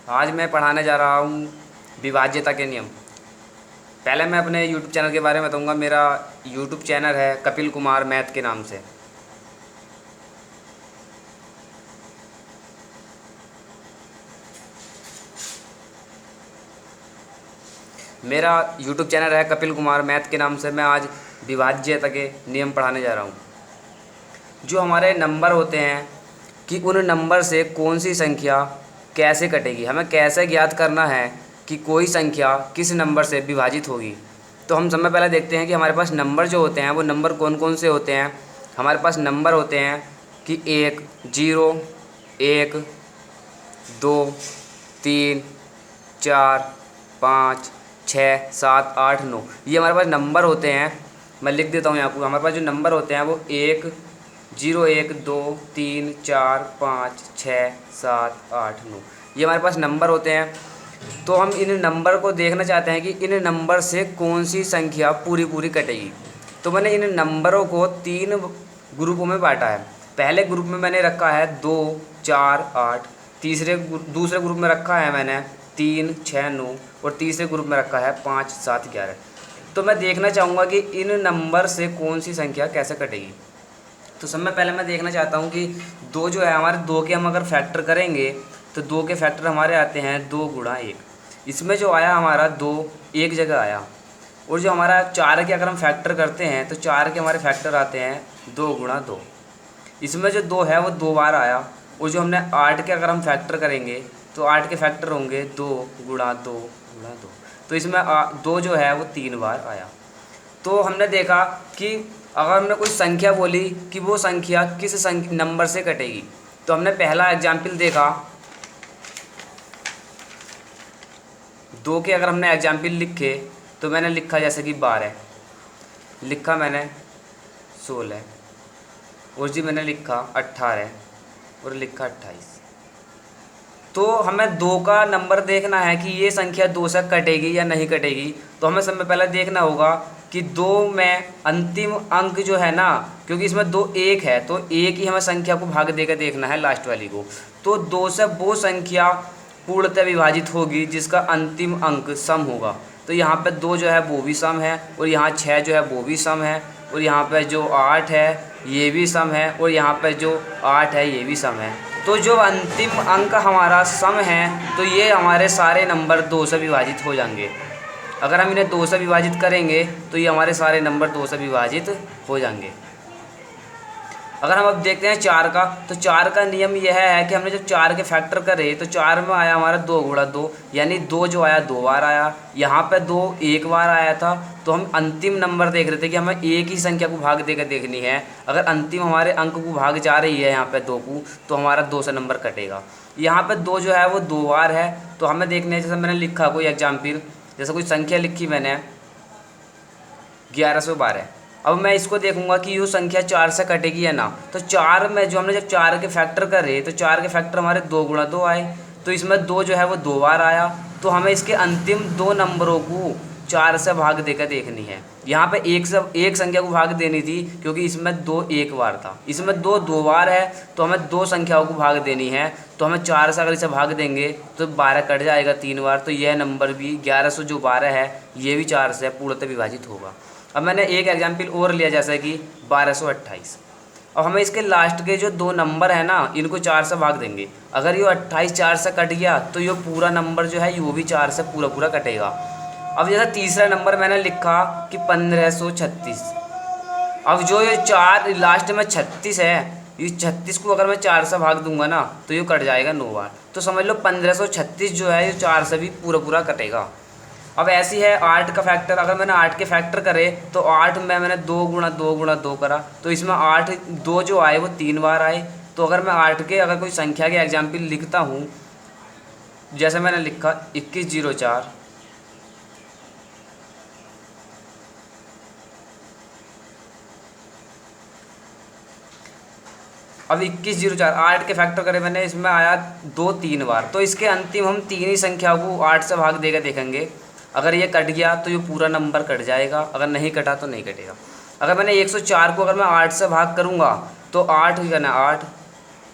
आज मैं पढ़ाने जा रहा हूँ विभाज्यता के नियम। पहले मैं अपने यूट्यूब चैनल के बारे में बताऊँगा। मेरा यूट्यूब चैनल है कपिल कुमार मैथ के नाम से। मेरा यूट्यूब चैनल है कपिल कुमार मैथ के नाम से। मैं आज विभाज्यता के नियम पढ़ाने जा रहा हूँ। जो हमारे नंबर होते हैं कि उन नंबर से कौन सी संख्या कैसे कटेगी, हमें कैसे ज्ञात करना है कि कोई संख्या किस नंबर से विभाजित होगी। तो हम समय पहले देखते हैं कि हमारे पास नंबर जो होते हैं वो नंबर कौन कौन से होते हैं। हमारे पास नंबर होते हैं कि 1, 0, 1, 2, 3, 4, 5, 6, 7, 8, 9, ये हमारे पास नंबर होते हैं। मैं लिख देता हूँ यहाँ पर। हमारे पास जो नंबर होते हैं वो 1, 0, 1, 2, 3, 4, 5, 6, 7, 8, 9, ये हमारे पास नंबर होते हैं। तो हम इन नंबर को देखना चाहते हैं कि इन नंबर से कौन सी संख्या पूरी पूरी कटेगी। तो मैंने इन नंबरों को 3 ग्रुपों में बांटा है। पहले ग्रुप में मैंने रखा है 2, 4, 8। दूसरे ग्रुप में रखा है मैंने 3, 6, 9 और तीसरे ग्रुप में रखा है 5, 7, 11। तो मैं देखना चाहूँगा कि इन नंबर से कौन सी संख्या कैसे कटेगी। तो सबसे पहले मैं देखना चाहता हूँ कि 2 जो है हमारे 2 के हम अगर फैक्टर करेंगे तो 2 के फैक्टर हमारे आते हैं 2 गुणा 1। इसमें जो आया हमारा 2 एक जगह आया। और जो हमारा 4 के अगर हम फैक्टर करते हैं तो 4 के हमारे फैक्टर आते हैं 2 गुणा 2। इसमें जो 2 है वो 2 बार आया। और जो हमने 8 के अगर हम फैक्टर करेंगे तो 8 के फैक्टर होंगे 2 गुणा 2 गुणा 2। तो इसमें 2 जो है वो 3 बार आया। तो हमने देखा कि अगर हमने कोई संख्या बोली कि वो संख्या किस नंबर से कटेगी, तो हमने पहला एग्जाम्पल देखा 2 के। अगर हमने एग्जाम्पल लिखे तो मैंने लिखा जैसे कि 12, लिखा मैंने 16, और जी मैंने लिखा 18 और लिखा 28। तो हमें 2 का नंबर देखना है कि ये संख्या 2 से कटेगी या नहीं कटेगी। तो हमें सबसे पहले देखना होगा कि 2 में अंतिम अंक जो है ना, क्योंकि इसमें 2 1 है तो एक ही हमें संख्या को भाग देकर देखना है, लास्ट वाली को। तो 2 से वो संख्या पूर्णतः विभाजित होगी जिसका अंतिम अंक सम होगा। तो यहाँ पे 2 जो है वो भी सम है, और यहाँ 6 जो है वो भी सम है, और यहाँ पे जो 8 है ये भी सम है, और यहाँ पे जो 8 है ये भी सम है। तो जो अंतिम अंक हमारा सम है तो ये हमारे सारे नंबर 2 से विभाजित हो जाएंगे। अगर हम इन्हें 2 से विभाजित करेंगे तो ये हमारे सारे नंबर 2 से विभाजित हो जाएंगे। अगर हम अब देखते हैं 4 का, तो 4 का नियम यह है कि हमने जब 4 के फैक्टर करे तो 4 में आया हमारा 2 गुणा 2, यानी 2 जो आया 2 बार आया। यहाँ पे 2 एक बार आया था। तो हम अंतिम नंबर देख रहे थे कि हमें एक ही संख्या को भाग देकर देखनी है। अगर अंतिम हमारे अंक को भाग जा रही है यहाँ पे 2 को, तो हमारा 2 से नंबर कटेगा। यहाँ पे 2 जो है वो 2 बार है। तो हमें देखने है, जैसे मैंने लिखा कोई एग्जाम्पल, जैसे कोई संख्या लिखी मैंने 1112। अब मैं इसको देखूंगा कि ये संख्या 4 से कटेगी या ना। तो 4 में जो हमने जब 4 के फैक्टर करे तो 4 के फैक्टर हमारे 2 गुणा 2 आए। तो इसमें 2 जो है वो 2 बार आया। तो हमें इसके अंतिम 2 नंबरों को 4 से भाग देकर देखनी है। यहाँ पे एक संख्या को भाग देनी थी क्योंकि इसमें 2 एक बार था, इसमें 2 2 बार है। तो हमें 2 संख्याओं को भाग देनी है। तो हमें 4 से अगर इसे भाग देंगे तो 12 कट जाएगा 3 बार। तो यह नंबर भी 1112 है, ये भी 4 से पूर्णतः विभाजित होगा। अब मैंने एक एग्जाम्पल और लिया जैसे कि 1228। अब हमें इसके लास्ट के जो 2 नंबर है ना, इनको 4 से भाग देंगे। अगर ये 28 4 से कट गया तो ये पूरा नंबर जो है ये भी 4 से पूरा पूरा कटेगा। अब जैसा तीसरा नंबर मैंने लिखा कि 1536। अब जो ये 4 लास्ट में 36 है, ये 36 को अगर मैं 4 से भाग दूंगा ना तो ये कट जाएगा 9 बार। तो समझ लो 1536 जो है ये 4 से भी पूरा पूरा कटेगा। अब ऐसी है 8 का फैक्टर। अगर मैंने 8 के फैक्टर करे तो 8 में मैंने 2 गुणा 2 गुणा 2 करा। तो इसमें 8 2 जो आए वो 3 बार आए। तो अगर मैं 8 के अगर कोई संख्या के एग्जाम्पल लिखता हूँ, जैसे मैंने लिखा 2104। अब 2104 8 के फैक्टर करे मैंने, इसमें आया 2 3 बार। तो इसके अंतिम हम 3 ही संख्या को 8 से भाग देकर देखेंगे। अगर ये कट गया तो ये पूरा नंबर कट जाएगा, अगर नहीं कटा तो नहीं कटेगा। अगर मैंने 104 को अगर मैं 8 से भाग करूँगा तो 8 करना 8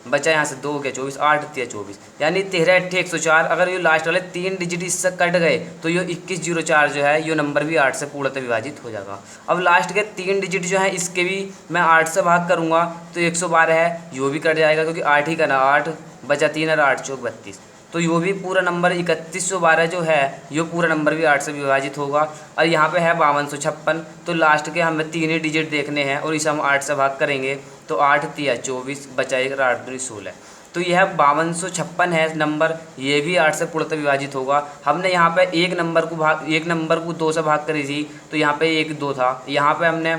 बचा यहाँ से 2 हो गया 24, 8 3 24, यानी 13 8 104। अगर ये लास्ट वाले 3 डिजिट इससे कट गए तो ये 2104 जो है ये नंबर भी 8 से पूर्णतः विभाजित हो जाएगा। अब लास्ट के 3 डिजिट जो है इसके भी मैं 8 से भाग करूँगा तो 112 है, यो भी कट जाएगा क्योंकि 8 ही करना, 8 बचा 3 और 8 चौक 32, तो यो भी पूरा नंबर 3112 जो है ये पूरा नंबर भी 8 से विभाजित होगा। और यहाँ पे है 5256, तो लास्ट के हमें 3 ही डिजिट देखने हैं और इसे हम 8 से भाग करेंगे तो 8 3 24 बचा 1 8 2 16, तो यह 5256 है नंबर, ये भी 8 से पूर्णतः विभाजित होगा। हमने यहाँ पे एक नंबर को 2 से भाग करी थी तो यहाँ पे 1 2 था, यहाँ पे हमने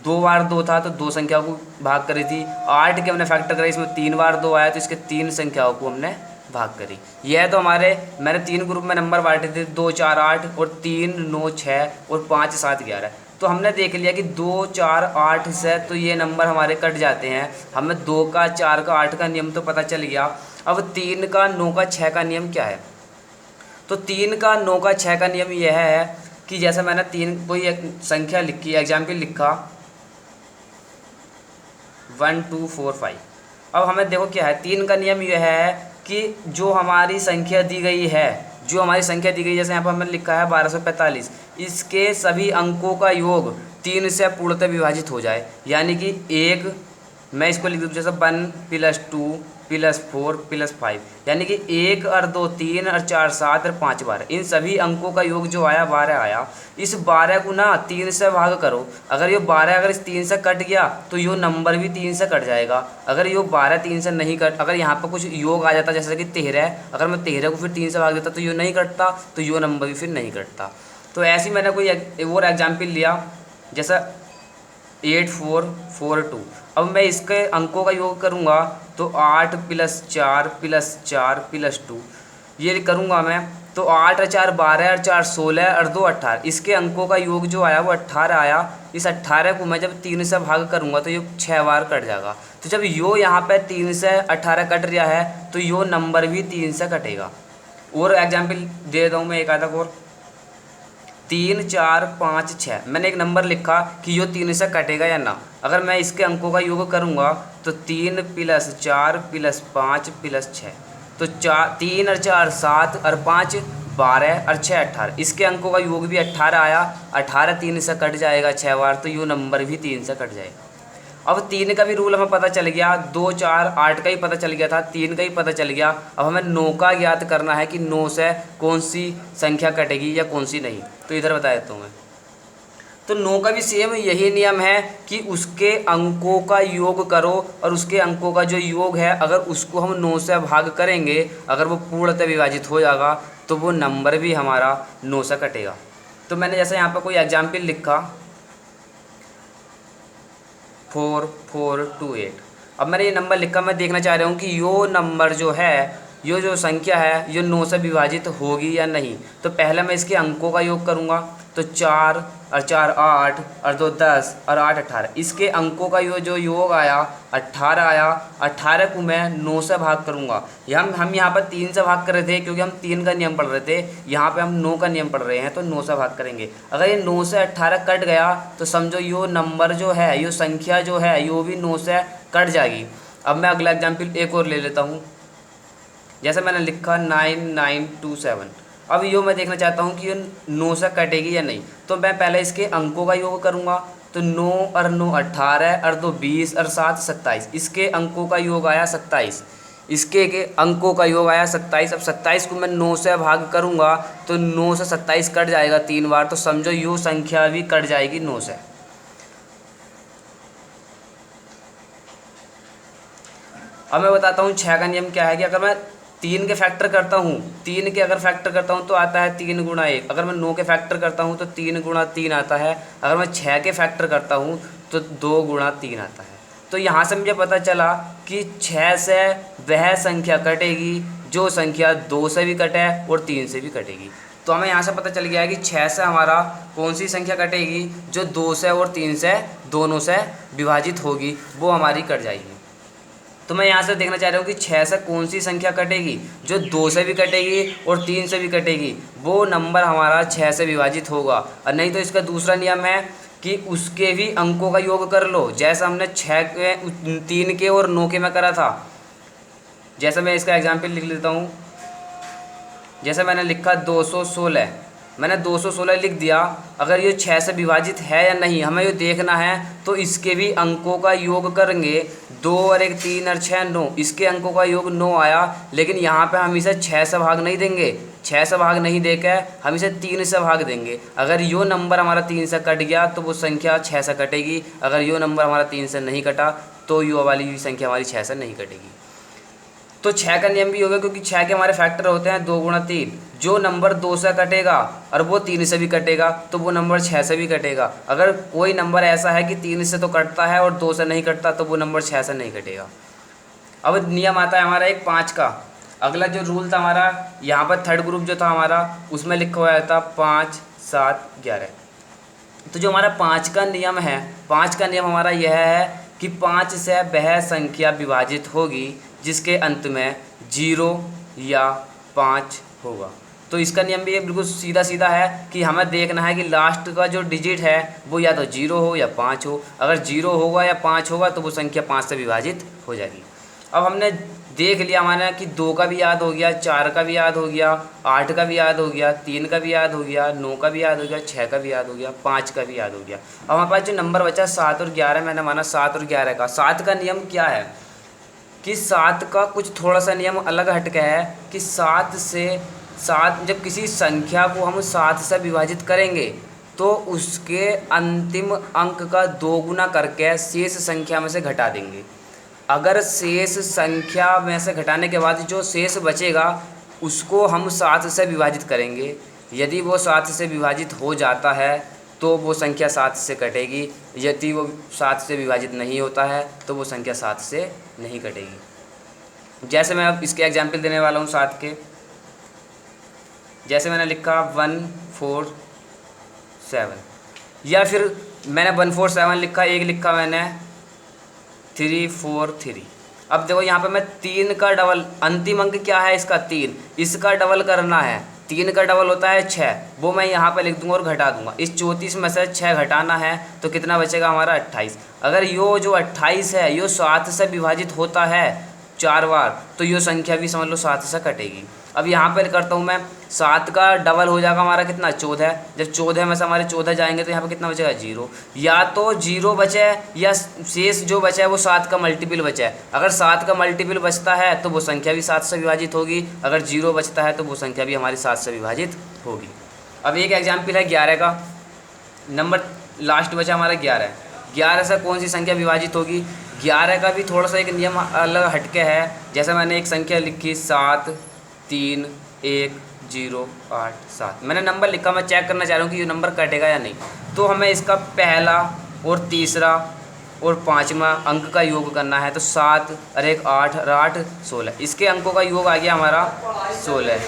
2 बार 2 था तो 2 संख्या को भाग करी थी। 8 के हमने फैक्टर करा, इसमें 3 बार 2 आया तो इसके 3 संख्याओं को हमने भाग करी। यह तो मैंने 3 ग्रुप में नंबर बांटे थे, 2 4 8 और 3 9 6 और 5 7 11। तो हमने देख लिया कि 2 4 8 से तो ये नंबर हमारे कट जाते हैं। हमें 2 का 4 का 8 का नियम तो पता चल गया। अब 3 का 9 का 6 का नियम क्या है? तो 3 का 9 का 6 का नियम यह है कि जैसे मैंने 3 कोई एक संख्या लिखी, एग्जाम्पल लिखा 1 2 4 5। अब हमें देखो क्या है, 3 का नियम यह है कि जो हमारी संख्या दी गई है, जैसे यहाँ पर हमने लिखा है 1245, इसके सभी अंकों का योग 3 से पूर्णतः विभाजित हो जाए। यानी कि मैं इसको लिख दूँ जैसे 1 + 2 + 4 + 5, यानी कि 1 और 2 3 और 4 7 और 5 12, इन सभी अंकों का योग जो आया 12 आया। इस 12 को ना 3 से भाग करो, अगर ये 12 अगर इस 3 से कट गया तो यो नंबर भी 3 से कट जाएगा। अगर यो 12 3 से नहीं कट, अगर यहाँ पर कुछ योग आ जाता जैसे कि 13, अगर मैं 13 को फिर 3 से भाग देता तो यो नहीं कटता, तो यो नंबर भी फिर नहीं कटता। तो ऐसे ही मैंने कोई और एग्जाम्पल लिया जैसा 8 4 4 2। अब मैं इसके अंकों का योग करूँगा तो 8 + 4 + 4 + 2 ये करूँगा मैं, तो 8 और 4 12 और 4 16 और 2 18, इसके अंकों का योग जो आया वो 18 आया। इस 18 को मैं जब 3 से भाग करूँगा तो ये 6 बार कट जाएगा। तो जब यो यहाँ पे 3 से 18 कट रहा है तो यो नंबर भी 3 से कटेगा। और एग्जाम्पल दे देता हूँ मैं एक आधा और, 3 4 5 6, मैंने एक नंबर लिखा कि यो 3 से कटेगा या ना। अगर मैं इसके अंकों का योग करूँगा तो 3 + 4 + 5 + 6, तो 3 और 4 7 और 5 12 और 6 18, इसके अंकों का योग भी 18 आया। 18 3 से कट जाएगा 6 बार, तो यो नंबर भी 3 से कट जाएगा। अब 3 का भी रूल हमें पता चल गया, 2 4 8 का ही पता चल गया था, 3 का ही पता चल गया। अब हमें 9 का ज्ञात करना है कि 9 से कौन सी संख्या कटेगी या कौन सी नहीं। तो इधर बता देता हूँ मैं। तो 9 का भी सेम यही नियम है कि उसके अंकों का योग करो और उसके अंकों का जो योग है अगर उसको हम 9 से भाग करेंगे, अगर वो पूर्णतः विभाजित हो जाएगा तो वो नंबर भी हमारा 9 से कटेगा। तो मैंने जैसे यहाँ पर कोई एग्जाम्पल लिखा 4 4 2 8। अब मैंने ये नंबर लिखा, मैं देखना चाह रहा हूँ कि यो नंबर जो है, यो जो संख्या है ये 9 से विभाजित होगी या नहीं। तो पहले मैं इसके अंकों का योग करूँगा, तो 4 और 4 8 और 2 10 और 8 18, इसके अंकों का जो योग आया 18 आया। 18 को मैं 9 से भाग करूँगा। हम यहाँ पर 3 से भाग कर रहे थे क्योंकि हम 3 का नियम पढ़ रहे थे, यहाँ पे हम 9 का नियम पढ़ रहे हैं तो 9 से भाग करेंगे। अगर ये 9 से 18 कट गया तो समझो यो नंबर जो है, यो संख्या जो है यो भी 9 से कट जाएगी। अब मैं अगला एग्जाम्पल एक और ले लेता हूँ, जैसे मैंने लिखा 9 9 2 7। अब यो मैं देखना चाहता हूँ कि ये 9 से कटेगी या नहीं। तो मैं पहले इसके अंकों का योग करूँगा, तो 9 और 9 18 और 2 20 और 7 27, इसके अंकों का योग आया 27, इसके अंकों का योग आया 27। अब 27 को मैं 9 से भाग करूँगा तो 9 से 27 कट जाएगा 3 बार, तो समझो यो संख्या भी कट जाएगी 9 से। अब मैं बताता हूँ 6 का नियम क्या है कि अगर मैं 3 के फैक्टर करता हूँ, 3 के अगर फैक्टर करता हूँ तो आता है 3 × 1। अगर मैं 9 के फैक्टर करता हूँ तो 3 × 3 आता है। अगर मैं 6 के फैक्टर करता हूँ तो 2 × 3 आता है। तो यहाँ से मुझे पता चला कि 6 से वह संख्या कटेगी जो संख्या 2 से भी कटे और 3 से भी कटेगी। तो हमें यहाँ से पता चल गया है कि 6 से हमारा कौन सी संख्या कटेगी, जो 2 से और 3 से दोनों से विभाजित होगी वो हमारी कट जाएगी। तो मैं यहाँ से देखना चाह रहा हूँ कि 6 से कौन सी संख्या कटेगी, जो 2 से भी कटेगी और 3 से भी कटेगी, वो नंबर हमारा 6 से विभाजित होगा। और नहीं तो इसका दूसरा नियम है कि उसके भी अंकों का योग कर लो, जैसा हमने 3 के और 9 के में करा था। जैसे मैं इसका एग्जाम्पल लिख लेता हूँ। जैसे मैंने लिखा 216, मैंने 216 लिख दिया। अगर ये 6 से विभाजित है या नहीं हमें ये देखना है, तो इसके भी अंकों का योग करेंगे। 2 और 1 3 और 6 9, इसके अंकों का योग 9 आया। लेकिन यहाँ पे हम इसे 6 से भाग नहीं देंगे, 6 से भाग नहीं देकर हम इसे 3 से भाग देंगे। अगर यो नंबर हमारा 3 से कट गया तो वो संख्या 6 से कटेगी। अगर यो नंबर हमारा 3 से नहीं कटा तो यो वाली संख्या हमारी 6 से नहीं कटेगी। तो 6 का नियम भी होगा, क्योंकि 6 के हमारे फैक्टर होते हैं 2 गुणा 3। जो नंबर 2 से कटेगा और वो 3 से भी कटेगा तो वो नंबर 6 से भी कटेगा। अगर कोई नंबर ऐसा है कि 3 से तो कटता है और 2 से नहीं कटता तो वो नंबर 6 से नहीं कटेगा। अब नियम आता है हमारा एक 5 का। अगला जो रूल था हमारा, यहाँ पर थर्ड ग्रुप जो था हमारा उसमें लिखा हुआ था 5 7 11। तो जो हमारा 5 का नियम है, 5 का नियम हमारा यह है कि 5 से वह संख्या विभाजित होगी जिसके अंत में 0 या 5 होगा। तो इसका नियम भी बिल्कुल सीधा सीधा है कि हमें देखना है कि लास्ट का जो डिजिट है वो या तो 0 हो या 5 हो। अगर 0 होगा या 5 होगा तो वो संख्या 5 से विभाजित हो जाएगी। अब हमने देख लिया हमारा कि 2 का भी याद हो गया, 4 का भी याद हो गया, 8 का भी याद हो गया, 3 का भी याद हो गया, 9 का भी याद हो गया, 6 का भी याद हो गया, 5 का भी याद हो गया। अब हमारे पास जो नंबर बचा 7 और 11, मैंने माना 7 और 11 का। 7 का नियम क्या है कि 7 का कुछ थोड़ा सा नियम अलग हटके है कि 7 जब किसी संख्या को हम 7 से विभाजित करेंगे तो उसके अंतिम अंक का 2 गुना करके शेष संख्या में से घटा देंगे। अगर शेष संख्या में से घटाने के बाद जो शेष बचेगा उसको हम 7 से विभाजित करेंगे। यदि वो 7 से विभाजित हो जाता है तो वो संख्या 7 से कटेगी। यदि वो 7 से विभाजित नहीं होता है तो वो संख्या 7 से नहीं कटेगी। जैसे मैं अब इसके एग्जाम्पल देने वाला हूँ 7 के। जैसे मैंने लिखा 147, या फिर मैंने 147 लिखा, एक लिखा मैंने 343। अब देखो यहाँ पे मैं 3 का डबल, अंतिम अंक क्या है इसका 3, इसका डबल करना है। 3 का डबल होता है 6, वो मैं यहाँ पे लिख दूंगा और घटा दूंगा। इस 34 में से 6 घटाना है तो कितना बचेगा हमारा 28। अगर यो जो 28 है यो 7 से विभाजित होता है 4 बार तो यो संख्या भी समझ लो 7 से कटेगी। अब यहाँ पर करता हूँ मैं, 7 का डबल हो जाएगा हमारा कितना 14। जब 14 में से हमारे 14 जाएंगे तो यहाँ पे कितना बचेगा 0। या तो 0 बचे या शेष जो बचा है वो 7 का मल्टीपल बचा है। अगर 7 का मल्टीपल बचता है तो वो संख्या भी 7 से विभाजित होगी। अगर 0 बचता है तो वो संख्या भी हमारी 7 से विभाजित होगी। अब एक एग्जाम्पल है 11 का। नंबर लास्ट बचा हमारा 11। 11 से कौन सी संख्या विभाजित होगी? 11 का भी थोड़ा सा एक नियम अलग हटके है। जैसे मैंने एक संख्या लिखी 7 3 1 0 8 7, मैंने नंबर लिखा, मैं चेक करना चाह रहा हूँ कि ये नंबर कटेगा या नहीं। तो हमें इसका पहला और तीसरा और 5वां अंक का योग करना है। तो 7 और 1 8 और 8 16, इसके अंकों का योग आ गया हमारा 16।